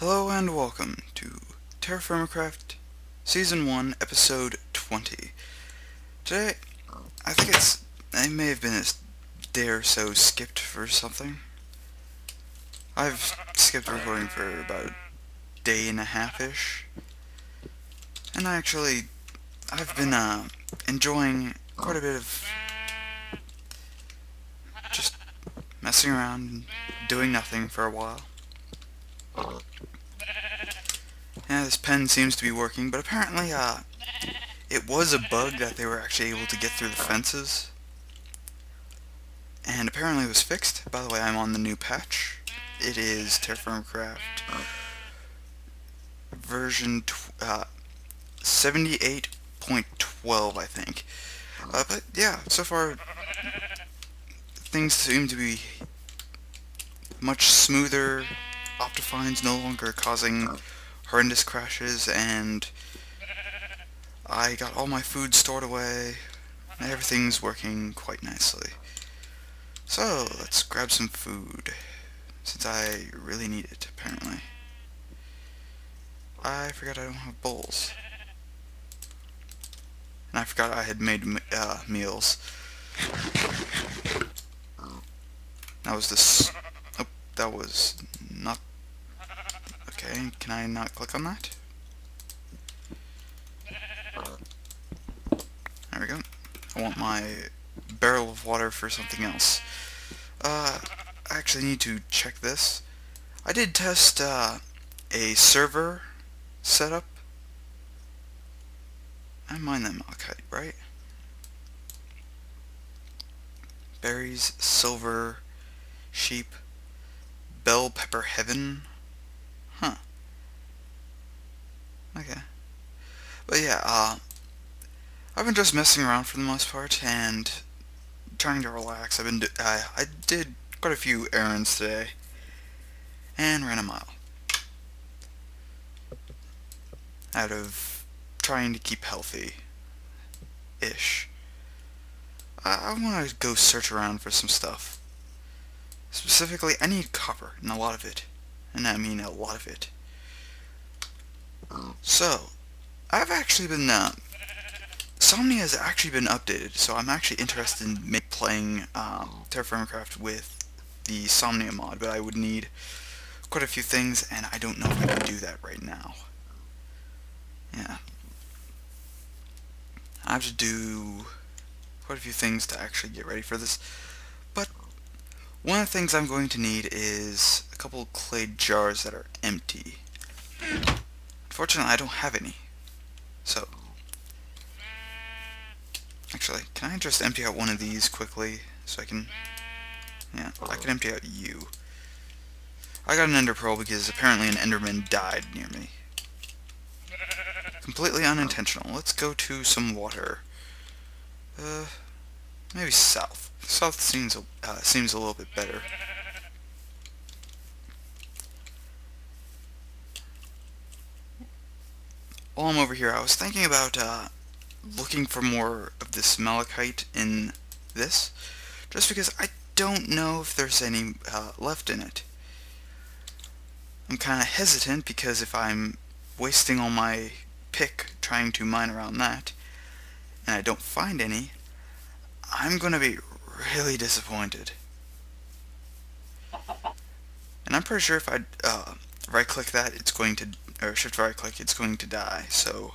Hello and welcome to TerraFirmaCraft Season 1, Episode 20. Today, I may have been a day or so skipped for something. I've skipped recording for about a day and a half-ish. And I've been enjoying quite a bit of just messing around and doing nothing for a while. Yeah, this pen seems to be working, but apparently, it was a bug that they were actually able to get through the fences. And apparently it was fixed. By the way, I'm on the new patch. It is TerraFirmaCraft version 78.12, I think. But yeah, so far things seem to be much smoother. Optifine's no longer causing horrendous crashes, and I got all my food stored away. Everything's working quite nicely. So, let's grab some food, since I really need it, apparently. I forgot I don't have bowls. And I forgot I had made meals. That was this... Oh, that was not... Okay, can I not click on that? There we go. I want my barrel of water for something else. I actually need to check this. I did test a server setup. I mine that malachite, right? Berries, silver, sheep, bell pepper heaven. Huh. Okay. But yeah, I've been just messing around for the most part and trying to relax. I did quite a few errands today and ran a mile out of trying to keep healthy-ish. I want to go search around for some stuff. Specifically, I need copper, and a lot of it. And I mean a lot of it. So, I've actually been, Somnia has actually been updated, so I'm actually interested in playing TerraFirmaCraft with the Somnia mod, but I would need quite a few things, and I don't know if I can do that right now. Yeah. I have to do quite a few things to actually get ready for this, but one of the things I'm going to need is a couple clay jars that are empty. Unfortunately, I don't have any, so... Actually, can I just empty out one of these quickly, so I can... Yeah, I can empty out you. I got an ender pearl because apparently an enderman died near me. Completely unintentional. Let's go to some water. Maybe south. South seems a little bit better. While I'm over here, I was thinking about looking for more of this malachite in this, just because I don't know if there's any left in it. I'm kind of hesitant because if I'm wasting all my pick trying to mine around that, and I don't find any, I'm going to be really disappointed. And I'm pretty sure if I right-click that, it's going to, or shift right-click, it's going to die. So,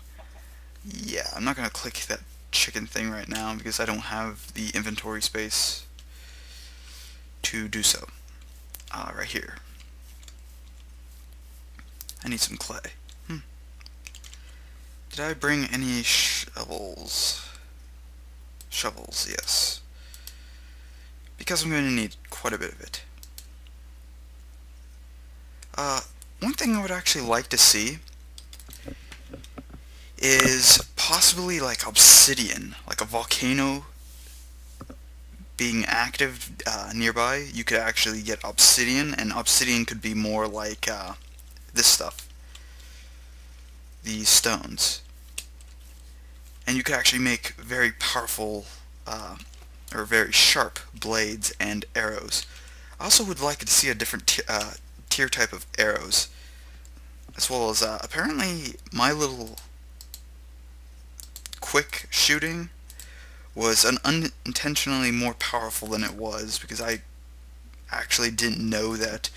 yeah, I'm not going to click that chicken thing right now because I don't have the inventory space to do so. Right here. I need some clay. Did I bring any shovels? Shovels, yes. Because I'm going to need quite a bit of it. One thing I would actually like to see is possibly like obsidian, like a volcano being active nearby. You could actually get obsidian, and obsidian could be more like this stuff, these stones. And you could actually make very powerful or very sharp blades and arrows. I also would like to see a different tier type of arrows. as well as apparently my little quick shooting was unintentionally more powerful than it was, because I actually didn't know that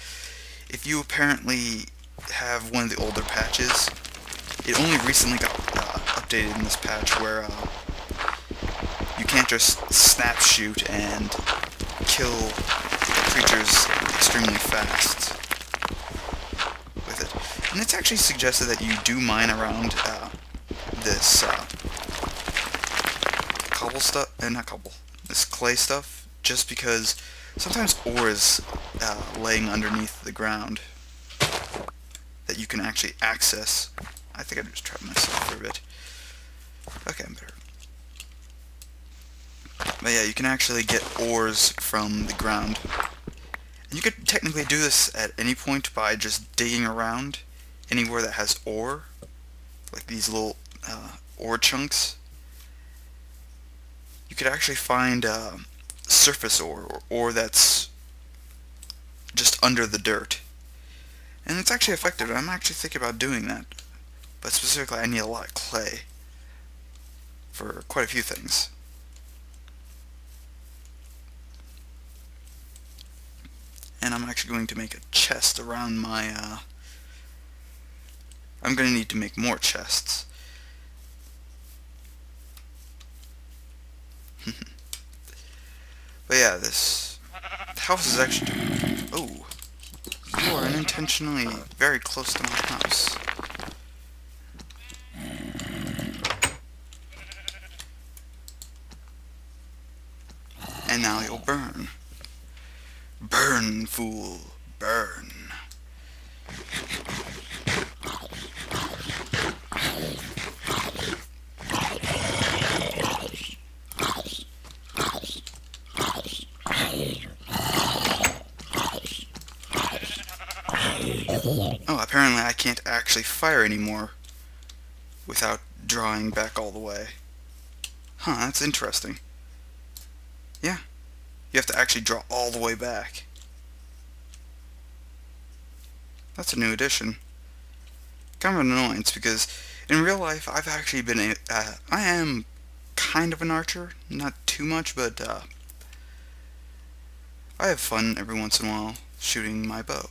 if you apparently have one of the older patches, it only recently got updated in this patch where you can't just snap shoot and kill creatures extremely fast with it. And it's actually suggested that you do mine around this cobble stuff, not cobble, this clay stuff, just because sometimes ore is laying underneath the ground that you can actually access. I think I just trapped myself for a bit. Okay, I'm better. But yeah, you can actually get ores from the ground. And you could technically do this at any point by just digging around anywhere that has ore, like these little ore chunks. You could actually find surface ore, or ore that's just under the dirt. And it's actually effective. I'm actually thinking about doing that. But specifically, I need a lot of clay for quite a few things. And I'm actually going to make a chest around my, I'm going to need to make more chests. But yeah, this house is actually... Oh, you are unintentionally very close to my house. And now you'll burn. Burn, fool, burn. Oh, apparently I can't actually fire anymore without drawing back all the way. Huh, that's interesting. Yeah, you have to actually draw all the way back. That's a new addition. Kind of an annoyance, because in real life I've actually been I am kind of an archer, not too much, but I have fun every once in a while shooting my bow.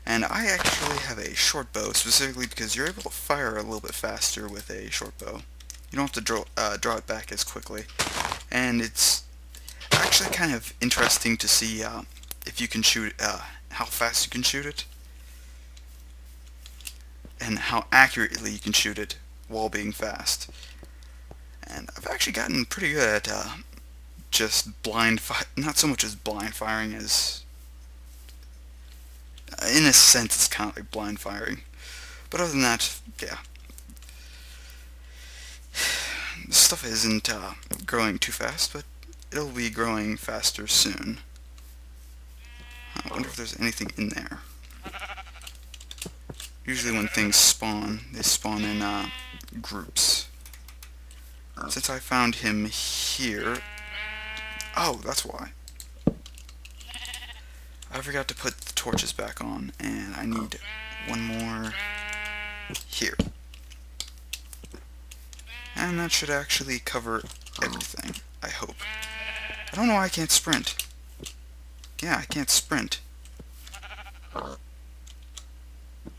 And I actually have a short bow, specifically because you're able to fire a little bit faster with a short bow. You don't have to draw it back as quickly. And it's actually kind of interesting to see if you can shoot, how fast you can shoot it, and how accurately you can shoot it while being fast. And I've actually gotten pretty good at just blind not so much as blind firing as... in a sense, it's kind of like blind firing. But other than that, yeah. This stuff isn't growing too fast, but it'll be growing faster soon. I wonder if there's anything in there. Usually when things spawn, they spawn in groups. Since I found him here... Oh, that's why. I forgot to put the torches back on, and I need one more here. And that should actually cover everything, I hope. I don't know why I can't sprint. Yeah, I can't sprint.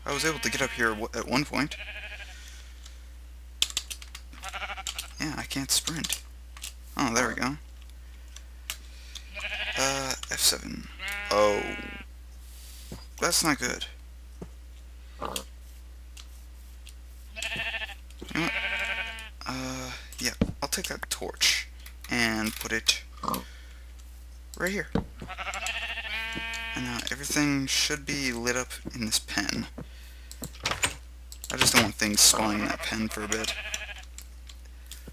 I was able to get up here at one point. Yeah, I can't sprint. Oh, there we go. F7. Oh. That's not good. You know what? Yeah, I'll take that torch and put it right here. And now everything should be lit up in this pen. I just don't want things spawning in that pen for a bit.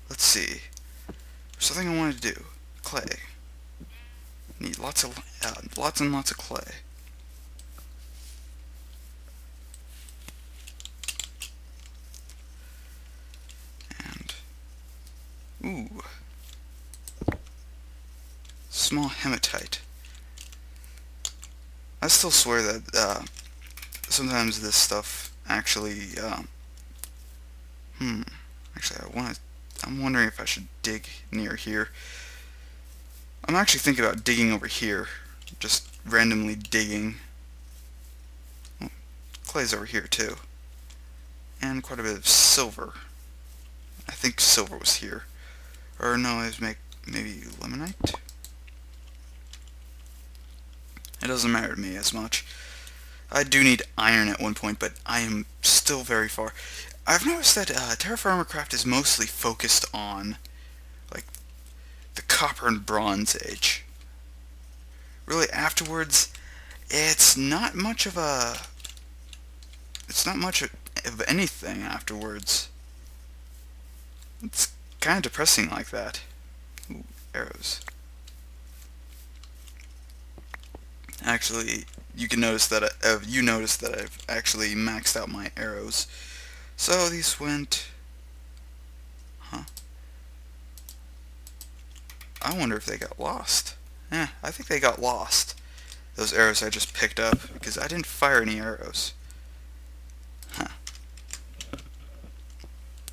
Let's see. There's something I wanted to do. Clay. Need lots and lots of clay. And ooh, small hematite. I still swear that sometimes this stuff actually, actually I'm wondering if I should dig near here. I'm actually thinking about digging over here, just randomly digging. Oh, clay's over here too, and quite a bit of silver. I think silver was here, or no, it was maybe limonite. It doesn't matter to me as much. I do need iron at one point, but I am still very far. I've noticed that TerraFirmaCraft is mostly focused on like the Copper and Bronze Age. Really, afterwards, it's not much of anything afterwards. It's kind of depressing like that. Ooh, arrows. Actually, you notice that I've actually maxed out my arrows. So these went. Huh. I wonder if they got lost. I think they got lost. Those arrows I just picked up because I didn't fire any arrows. Huh.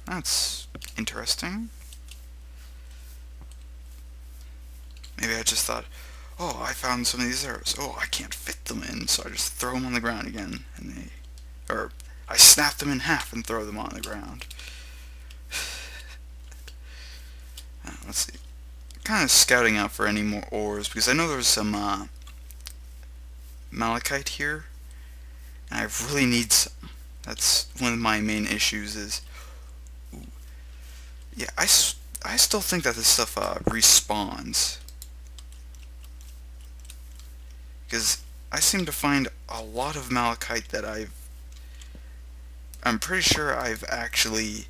That's interesting. Maybe I just thought, oh, I found some of these arrows. Oh, I can't fit them in, so I just throw them on the ground again, and or I snap them in half and throw them on the ground. Let's see. Kind of scouting out for any more ores because I know there's some malachite here, and I really need some. That's one of my main issues is, yeah, I still think that this stuff respawns. Because I seem to find a lot of malachite that I'm pretty sure I've actually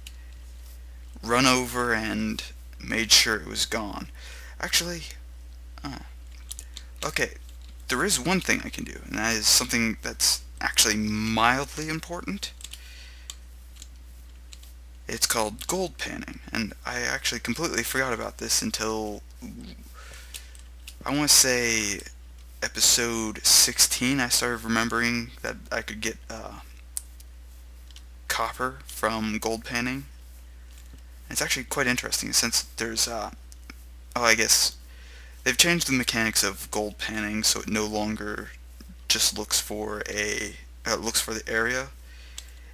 run over and made sure it was gone. Actually, okay, there is one thing I can do, and that is something that's actually mildly important. It's called gold panning, and I actually completely forgot about this until, I want to say, episode 16. I started remembering that I could get copper from gold panning. It's actually quite interesting since there's I guess they've changed the mechanics of gold panning so it no longer just looks for the area.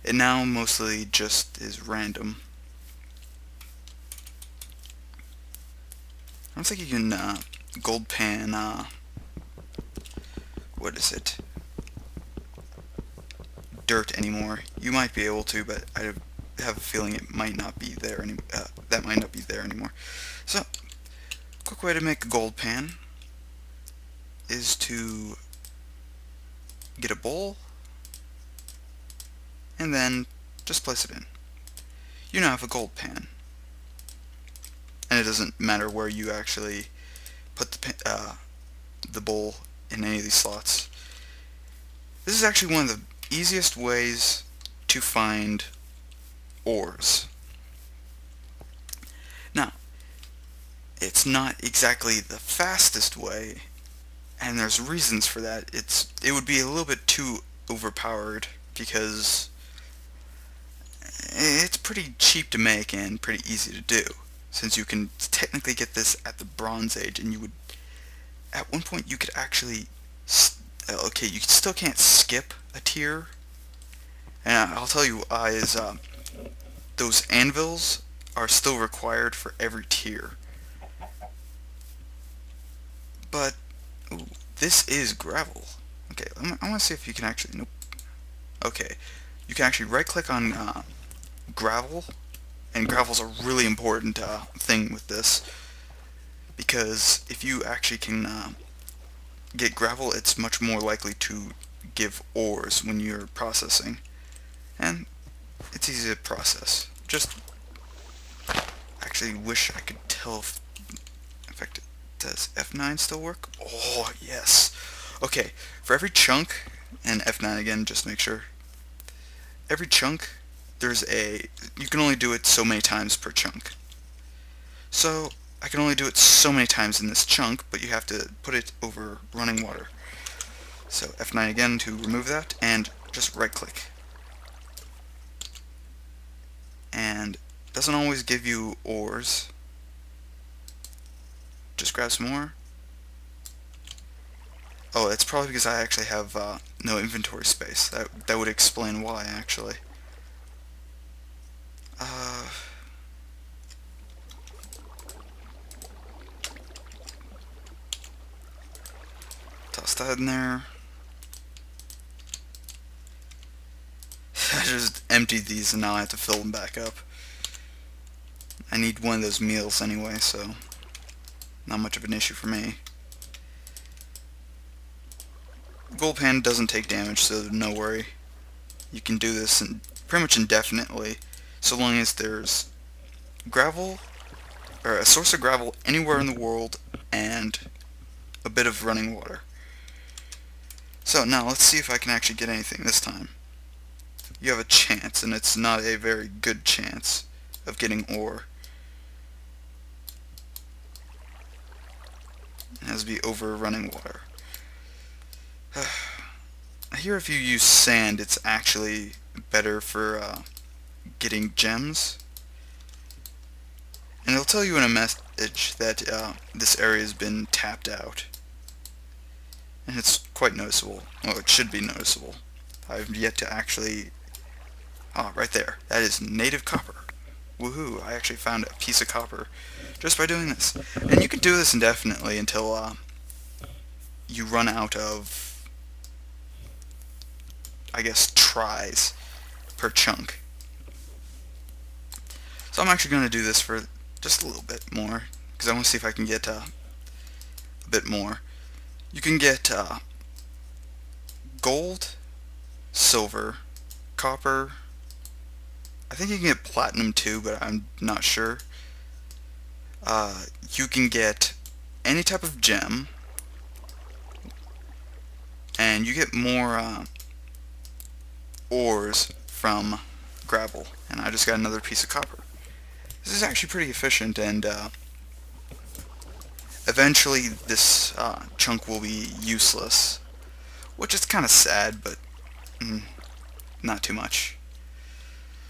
It now mostly just is random. I don't think you can gold pan what is it? Dirt anymore. You might be able to, but I have a feeling it might not be there that might not be there anymore. So, quick way to make a gold pan is to get a bowl and then just place it in. You now have a gold pan, and it doesn't matter where you actually put the bowl in any of these slots. This is actually one of the easiest ways to find ores. Now, it's not exactly the fastest way, and there's reasons for that. It would be a little bit too overpowered because it's pretty cheap to make and pretty easy to do, since you can technically get this at the Bronze Age, and you would, at one point you could actually, okay, you still can't skip a tier, and I'll tell you why is, those anvils are still required for every tier. But, ooh, this is gravel. Okay, I want to see if you can actually, nope. Okay, you can actually right click on gravel, and gravel's a really important thing with this, because if you actually can get gravel, it's much more likely to give ores when you're processing, and it's easy to process. Just actually wish I could tell if, in fact, does F9 still work? Oh yes. Okay, for every chunk, and F9 again, just make sure. Every chunk, you can only do it so many times per chunk. So I can only do it so many times in this chunk, but you have to put it over running water. So F9 again to remove that, and just right click. and doesn't always give you ores. Just grab some more. Oh, it's probably because I actually have no inventory space. That would explain why, actually. Toss that in there. I just emptied these and now I have to fill them back up. I need one of those meals anyway, so not much of an issue for me. Gold pan doesn't take damage, so no worry. You can do this pretty much indefinitely, so long as there's gravel, or a source of gravel anywhere in the world, and a bit of running water. So now let's see if I can actually get anything this time. You have a chance, and it's not a very good chance of getting ore. It has to be over running water. I hear if you use sand, it's actually better for getting gems. And it'll tell you in a message that this area has been tapped out. And it's quite noticeable. Well, it should be noticeable. I've yet to actually... Ah, right there. That is native copper. Woohoo, I actually found a piece of copper just by doing this. And you can do this indefinitely until you run out of, I guess, tries per chunk. So I'm actually going to do this for just a little bit more, because I want to see if I can get a bit more. You can get gold, silver, copper. I think you can get platinum too, but I'm not sure. You can get any type of gem, and you get more ores from gravel. And I just got another piece of copper. This is actually pretty efficient, and eventually this chunk will be useless, which is kind of sad, but not too much.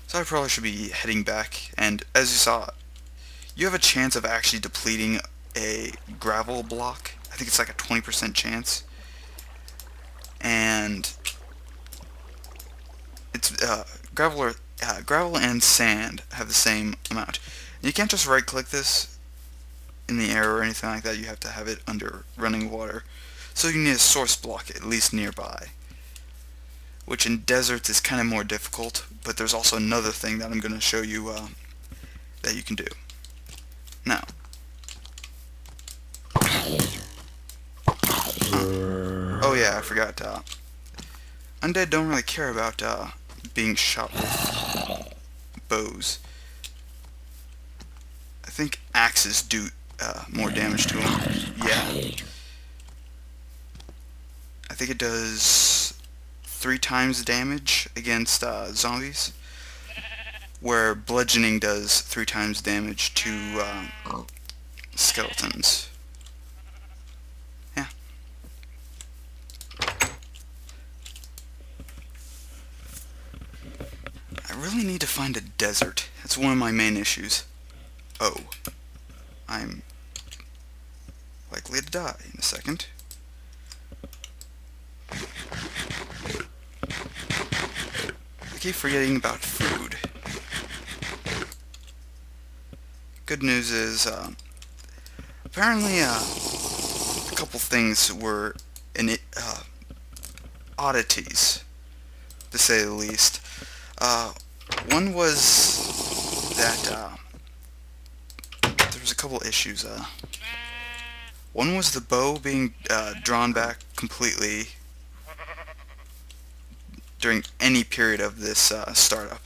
So I probably should be heading back, and as you saw, you have a chance of actually depleting a gravel block. I think it's like a 20% chance, and it's gravel and sand have the same amount. And you can't just right click this in the air or anything like that. You have to have it under running water, so you need a source block at least nearby, which in deserts is kind of more difficult. But there's also another thing that I'm going to show you that you can do. Now, oh yeah, I forgot. Undead don't really care about being shot with bows. I think axes do more damage to them. Yeah. I think it does 3 times damage against zombies, where bludgeoning does 3 times damage to skeletons. Yeah. I really need to find a desert. That's one of my main issues. Oh. I'm likely to die in a second. I keep forgetting about food. Good news is, apparently, a couple things were oddities, to say the least. One was that, there was a couple issues. One was the bow being drawn back completely during any period of this startup,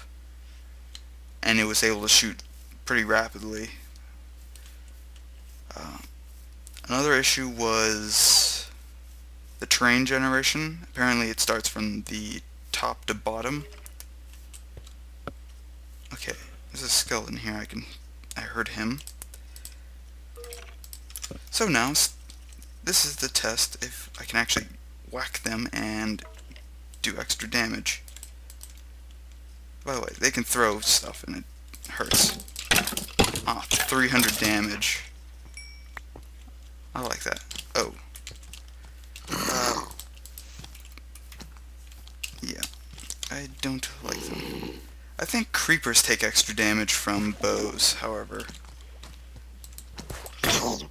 and it was able to shoot pretty rapidly. Another issue was the terrain generation. Apparently it starts from the top to bottom. Okay, there's a skeleton here. I heard him. So now, this is the test if I can actually whack them and do extra damage. By the way, they can throw stuff and hurts. Ah, 300 damage. I like that. Oh. Yeah. I don't like them. I think creepers take extra damage from bows, however. Oh,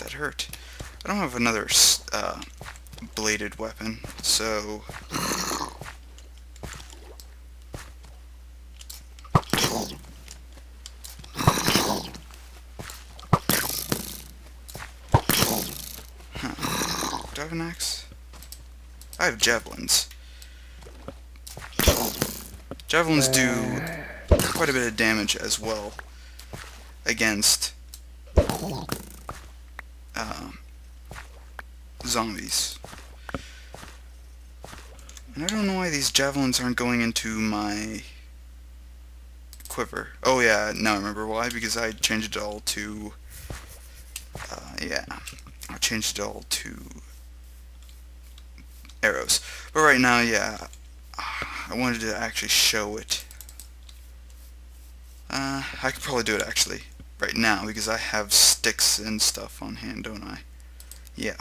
that hurt. I don't have another bladed weapon, so... Huh. Do I have an axe? I have javelins. Javelins do quite a bit of damage as well against zombies. And I don't know why these javelins aren't going into my quiver. Oh yeah, now I remember why, because I changed it all to... yeah, I changed it all to arrows. But right now, yeah, I wanted to actually show it. I could probably do it actually right now because I have sticks and stuff on hand, don't I? Yeah.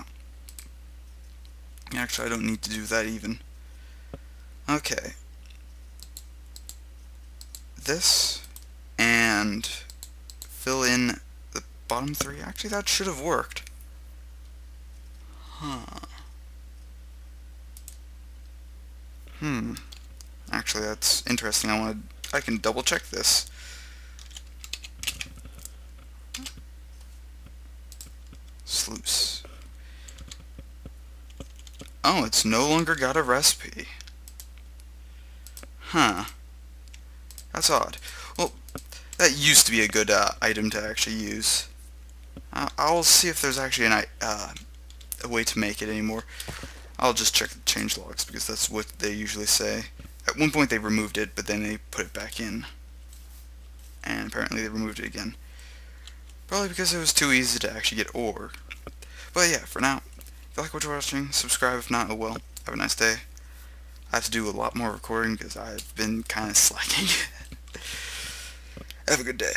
Actually, I don't need to do that even. Okay. This and fill in the bottom three. Actually, that should have worked. Huh. Actually, that's interesting. I can double check this. Sluice. Oh, it's no longer got a recipe. Huh. That's odd. Well, that used to be a good item to actually use. I'll see if there's actually a way to make it anymore. I'll just check the change logs because that's what they usually say. At one point they removed it, but then they put it back in. And apparently they removed it again. Probably because it was too easy to actually get ore. But yeah, for now, if you like what you're watching, subscribe. If not, oh well. Have a nice day. I have to do a lot more recording because I've been kind of slacking. Have a good day.